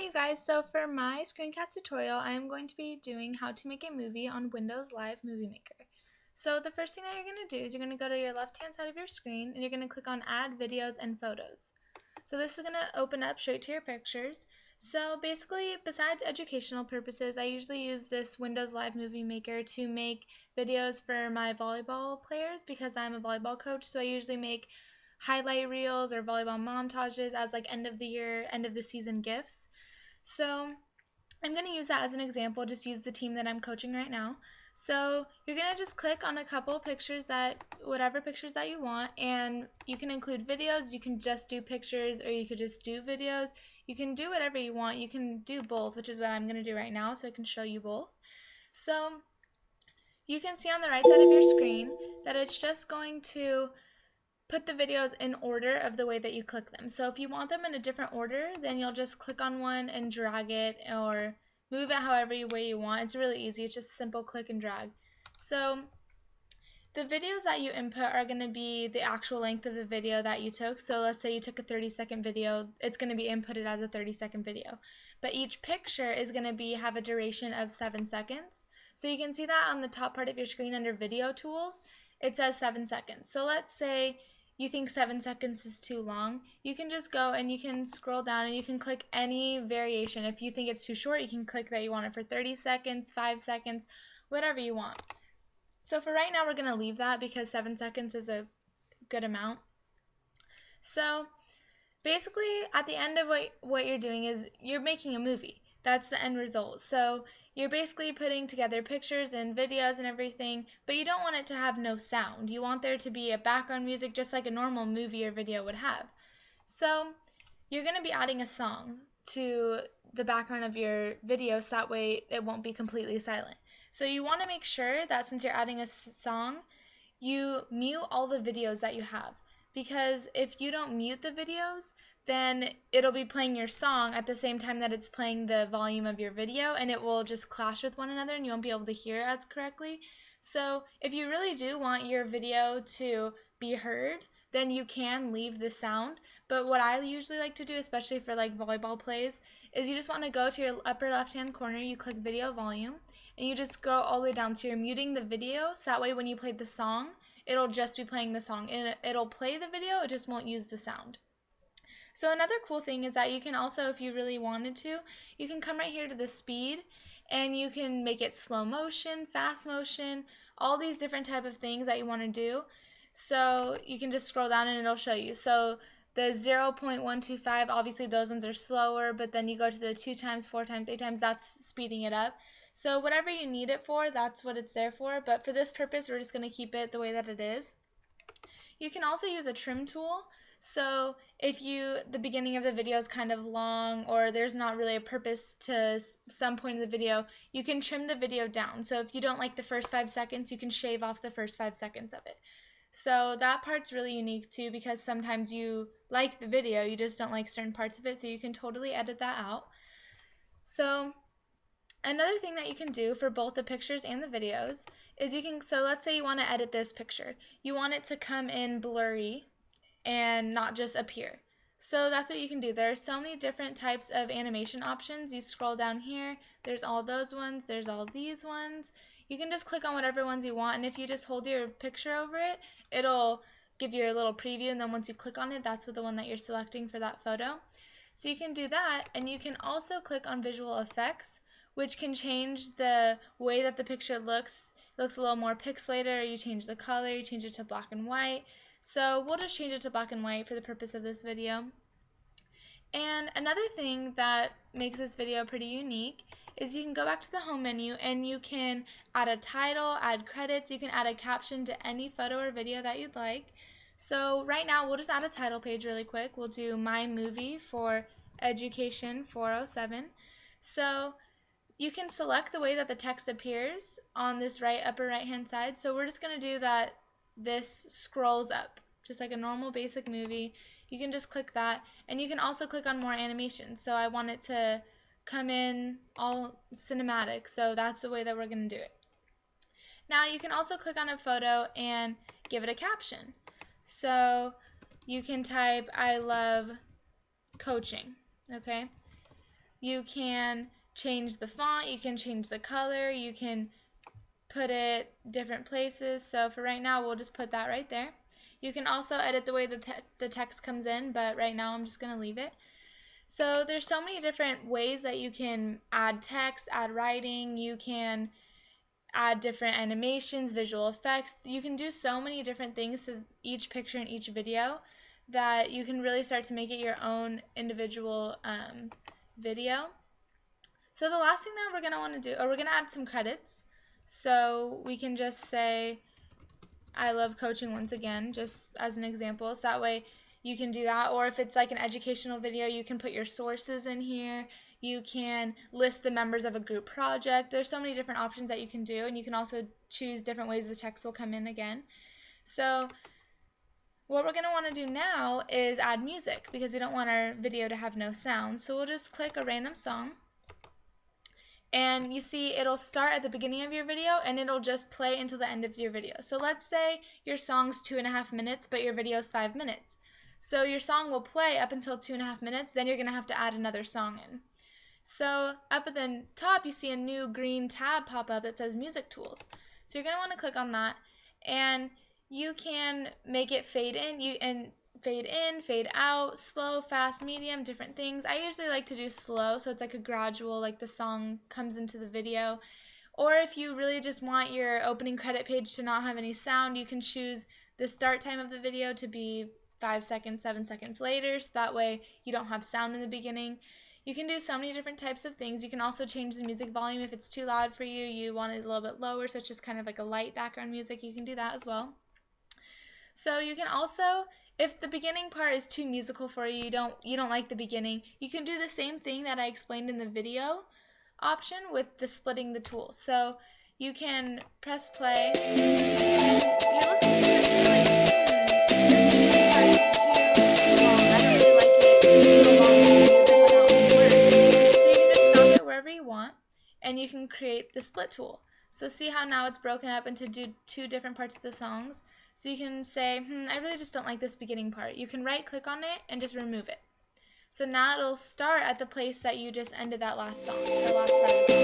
Hi you guys, so for my screencast tutorial I am going to be doing how to make a movie on Windows Live Movie Maker. So the first thing that you're going to do is you're going to go to your left hand side of your screen and you're going to click on Add Videos and Photos. So this is going to open up straight to your pictures. So basically, besides educational purposes, I usually use this Windows Live Movie Maker to make videos for my volleyball players because I'm a volleyball coach, so I usually make highlight reels or volleyball montages as like end of the year, end of the season gifts. So I'm going to use that as an example, just use the team that I'm coaching right now. So you're going to just click on a couple pictures whatever pictures that you want, and you can include videos, you can just do pictures, or you could just do videos. You can do whatever you want. You can do both, which is what I'm going to do right now, so I can show you both. So you can see on the right side of your screen that it's just going to put the videos in order of the way that you click them. So if you want them in a different order, then you'll just click on one and drag it or move it however way you want. It's really easy. It's just simple click and drag. So the videos that you input are going to be the actual length of the video that you took. So let's say you took a 30-second video, it's going to be inputted as a 30-second video. But each picture is going to have a duration of 7 seconds. So you can see that on the top part of your screen under Video Tools, it says 7 seconds. So let's say you think 7 seconds is too long, you can just go and you can scroll down and you can click any variation. If you think it's too short, you can click that you want it for 30 seconds, 5 seconds, whatever you want. So for right now, we're going to leave that because 7 seconds is a good amount. So basically, at the end of what you're doing is you're making a movie. That's the end result. So you're basically putting together pictures and videos and everything, but you don't want it to have no sound. You want there to be a background music just like a normal movie or video would have. So you're going to be adding a song to the background of your video so that way it won't be completely silent. So you want to make sure that since you're adding a song, you mute all the videos that you have. Because if you don't mute the videos, then it'll be playing your song at the same time that it's playing the volume of your video, and it will just clash with one another and you won't be able to hear as correctly. So if you really do want your video to be heard, then you can leave the sound. But what I usually like to do, especially for like volleyball plays, is you just want to go to your upper left hand corner, you click video volume, and you just go all the way down. So you're muting the video, so that way when you play the song, it'll just be playing the song, and it'll play the video, it just won't use the sound. So another cool thing is that you can also, if you really wanted to, you can come right here to the speed, and you can make it slow motion, fast motion, all these different type of things that you want to do. So you can just scroll down and it'll show you. So the 0.125, obviously those ones are slower, but then you go to the 2 times, 4 times, 8 times, that's speeding it up. So whatever you need it for, that's what it's there for, but for this purpose, we're just going to keep it the way that it is. You can also use a trim tool. So if the beginning of the video is kind of long or there's not really a purpose to some point in the video, you can trim the video down. So if you don't like the first 5 seconds, you can shave off the first 5 seconds of it. So that part's really unique too, because sometimes you like the video, you just don't like certain parts of it, so you can totally edit that out. So another thing that you can do for both the pictures and the videos is so let's say you want to edit this picture. You want it to come in blurry and not just appear. So that's what you can do. There are so many different types of animation options. You scroll down here, there's all those ones, there's all these ones. You can just click on whatever ones you want, and if you just hold your picture over it, it'll give you a little preview, and then once you click on it, that's the one that you're selecting for that photo. So you can do that, and you can also click on visual effects, which can change the way that the picture looks. It looks a little more pixelated, or you change the color, you change it to black and white. So we'll just change it to black and white for the purpose of this video. And another thing that makes this video pretty unique is you can go back to the home menu and you can add a title, add credits, you can add a caption to any photo or video that you'd like. So right now we'll just add a title page really quick. We'll do My Movie for Education 407. So you can select the way that the text appears on this upper right hand side. So we're just going to do that this scrolls up, just like a normal basic movie. You can just click that, and you can also click on more animation. So I want it to come in all cinematic, so that's the way that we're going to do it. Now you can also click on a photo and give it a caption. So you can type, I love coaching, okay? You can change the font, you can change the color, you can put it different places. So for right now, we'll just put that right there. You can also edit the way the text comes in, but right now I'm just going to leave it. So there's so many different ways that you can add text, add writing, you can add different animations, visual effects. You can do so many different things to each picture in each video that you can really start to make it your own individual video. So the last thing that we're going to want to do, we're going to add some credits. So we can just say, I love coaching once again, just as an example. So that way you can do that. Or if it's like an educational video, you can put your sources in here. You can list the members of a group project. There's so many different options that you can do, and you can also choose different ways the text will come in again. So what we're going to want to do now is add music, because we don't want our video to have no sound. So we'll just click a random song. And you see it'll start at the beginning of your video and it'll just play until the end of your video. So let's say your song's 2.5 minutes, but your video's 5 minutes. So your song will play up until 2.5 minutes, then you're going to have to add another song in. So up at the top you see a new green tab pop up that says Music Tools. So you're going to want to click on that, and you can make it fade in, fade out, slow, fast, medium, different things. I usually like to do slow, so it's like a gradual, like the song comes into the video. Or if you really just want your opening credit page to not have any sound, you can choose the start time of the video to be 5 seconds, 7 seconds later, so that way you don't have sound in the beginning. You can do so many different types of things. You can also change the music volume if it's too loud for you. You want it a little bit lower, so it's just kind of like a light background music. You can do that as well. So you can also, if the beginning part is too musical for you, you don't like the beginning, you can do the same thing that I explained in the video option with the splitting the tools. So you can press play, and you're listening to it, and you're like, this beginning part is too long, I don't really like it so long in the music without any words. So you can just stop it wherever you want, and you can create the split tool. So see how now it's broken up into two different parts of the songs. So you can say, I really just don't like this beginning part. You can right click on it and just remove it. So now it'll start at the place that you just ended that last song, the last part of the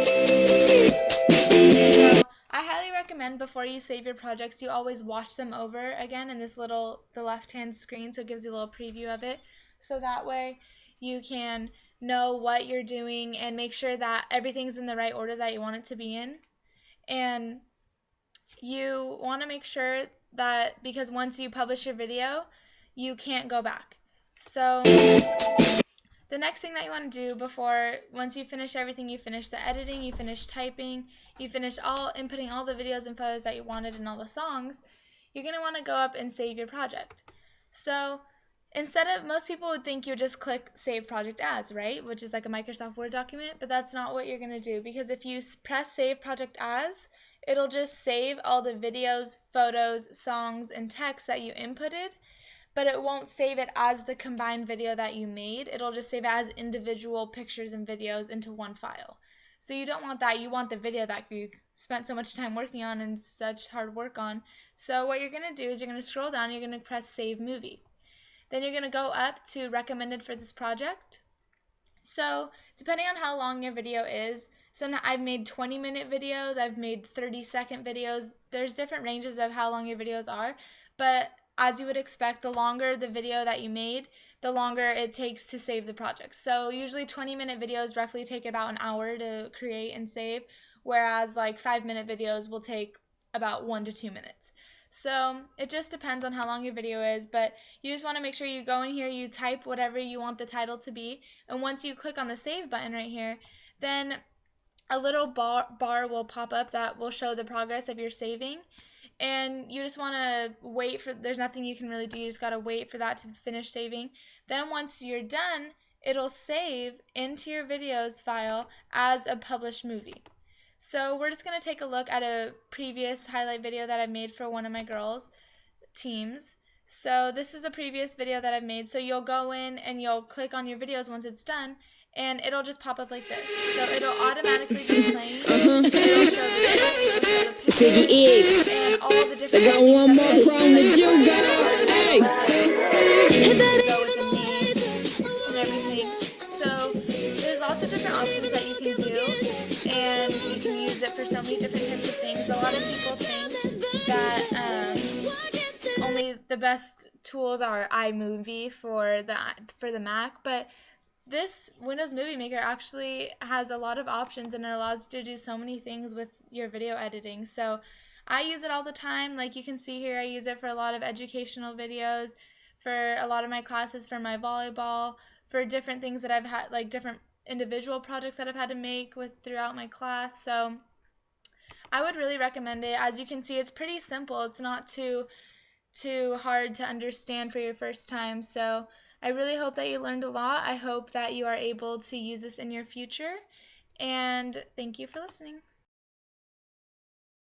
song. So I highly recommend before you save your projects, you always watch them over again in this the left-hand screen, so it gives you a little preview of it. So that way you can know what you're doing and make sure that everything's in the right order that you want it to be in. And you want to make sure that, because once you publish your video, you can't go back. So the next thing that you want to do once you finish everything, you finish the editing, you finish typing, you finish inputting all the videos and photos that you wanted and all the songs, you're going to want to go up and save your project. So most people would think you just click Save Project As, right? Which is like a Microsoft Word document, but that's not what you're going to do, because if you press Save Project As, it'll just save all the videos, photos, songs, and text that you inputted, but it won't save it as the combined video that you made. It'll just save it as individual pictures and videos into one file. So you don't want that. You want the video that you spent so much time working on and such hard work on. So what you're going to do is you're going to scroll down, you're going to press Save Movie. Then you're going to go up to Recommended for this project. So depending on how long your video is, I've made 20-minute videos, I've made 30-second videos. There's different ranges of how long your videos are, but as you would expect, the longer the video that you made, the longer it takes to save the project. So usually 20-minute videos roughly take about an hour to create and save, whereas like 5-minute videos will take about 1 to 2 minutes. So it just depends on how long your video is, but you just want to make sure you go in here, you type whatever you want the title to be, and once you click on the save button right here, then a little bar will pop up that will show the progress of your saving, and you just want to wait there's nothing you can really do, you just got to wait for that to finish saving. Then once you're done, it'll save into your videos file as a published movie. So we're just going to take a look at a previous highlight video that I made for one of my girls' teams. So this is a previous video that I've made. So you'll go in and you'll click on your videos once it's done, and it'll just pop up like this. So it'll automatically be playing. It'll show the pictures, and all the different got one more problem that you got. Hey. Go with the names and everything. So there's lots of of different options that you can do, and you can use it for so many different types of things. A lot of people think that only the best tools are iMovie for the Mac, but this Windows Movie Maker actually has a lot of options, and it allows you to do so many things with your video editing. So I use it all the time. Like you can see here, I use it for a lot of educational videos, for a lot of my classes, for my volleyball, for different things that I've had, like different individual projects that I've had to make with throughout my class. So I would really recommend it. As you can see, it's pretty simple. It's not too hard to understand for your first time. So I really hope that you learned a lot. I hope that you are able to use this in your future. And thank you for listening.